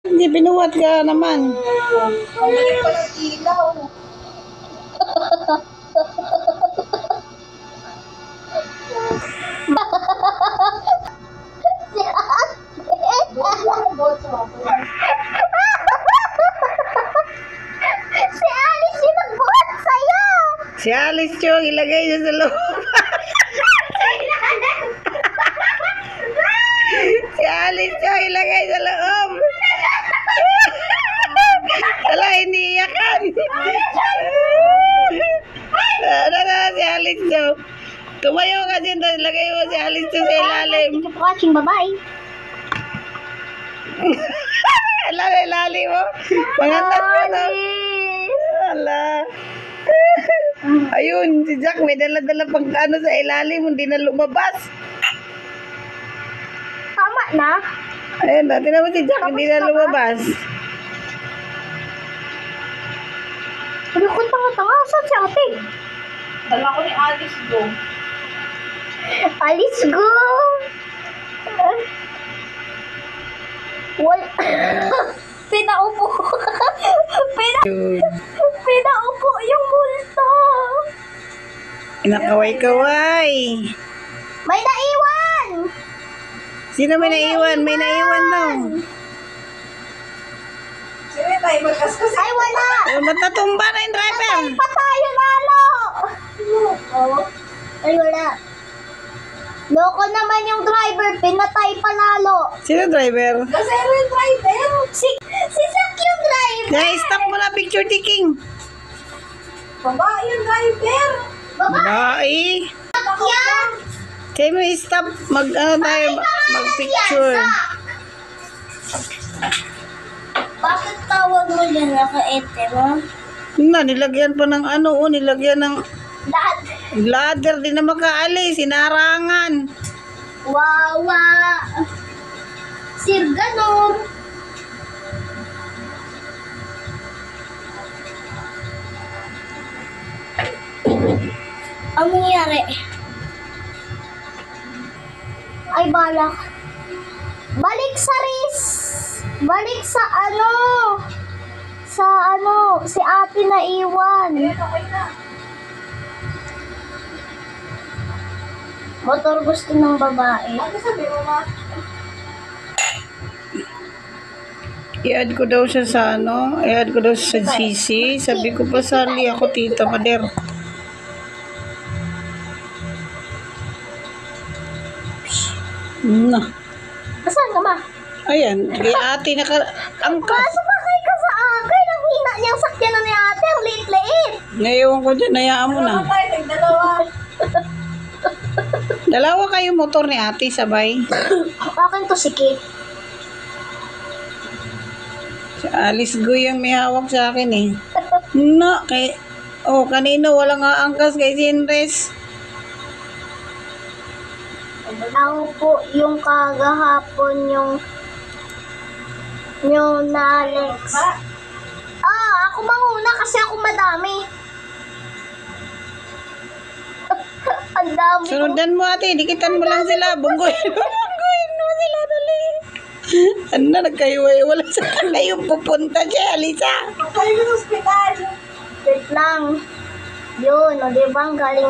Hindi, binuhat ka naman. Kamali pa ng ilaw. Si Alice yung nagbuhat sa'yo. Si Alice yung ilagay niya sa loob. Si Alice yung ilagay sa loob. Wala, hindi iyakan. Ano na si Alice yung. Tumayo ka dyan, ilagay mo si Alice yung sa ilalim. Thank you for watching. Bye-bye. Ala, ilalim mo. Pangalan mo na. Ala. Ayun, si Jack may dala-dala pang ano sa ilalim, hindi na lumabas. Tama na. Ayun, dati naman si Jack, hindi na lumabas. Ano ko tanga-tanga? Saan si ate? Dala ko ni Alice go. Alice, go! Wal... Pinaupo. Pinaupo yung multo. Inakaway-kaway. May naiwan! Sino may naiwan? May naiwan daw. Sino tayo magkaskas? Ay, wala! Oh, ba't natumba na yung driver? Pa tayo lalo! Ay, wala. Loko naman yung driver, pinatay pa lalo. Sino driver? Kasi yung driver. Si Sak yung driver. Kaya stop mo na picture taking. Babae yung driver. Babae. Yan! Kaya mo stop, mag-picture. Bakit tawag mo dyan naka-ete mo? Nilagyan pa ng nilagyan ng Lahat. ladder, di na makaalis, sinarangan. Wawa. Sir Ganon. Ang nangyari? Ay, balak. Balik sa Riz. Balik sa si ate na iwan. Okay na. Motor gusto ng babae. Ano sabi mo, ma? I-add ko daw siya sa i-add ko daw siya sa GC. Sabi ko pa, sali ako, tita Mader. Na. Saan ka ma? Ayan, kay ate naka-angkas. Sumakay ka sa akin. Ang hina niyang sakyan na ni ate. Ang liit-liit. Ngayon ko dyan, hayaan mo na. Tayo, nagdalawa. Dalawa kayo motor ni ate, sabay. Akin to si Kate. Si Alice Guy ang may hawak sa akin eh. No, kanino walang aangkas kay Sinres. Ako po yung kagahapon yung na Alex. Ako manguna kasi ako madami. Ang dami. Sundan mo ate, dikitan mo lang sila. Bunggoyin mo sila, dali. Ano na, nagkaiwala sa kayo pupunta siya, Alisa. Tayo ng hospital. Wait lang. Yun, o diba ang galing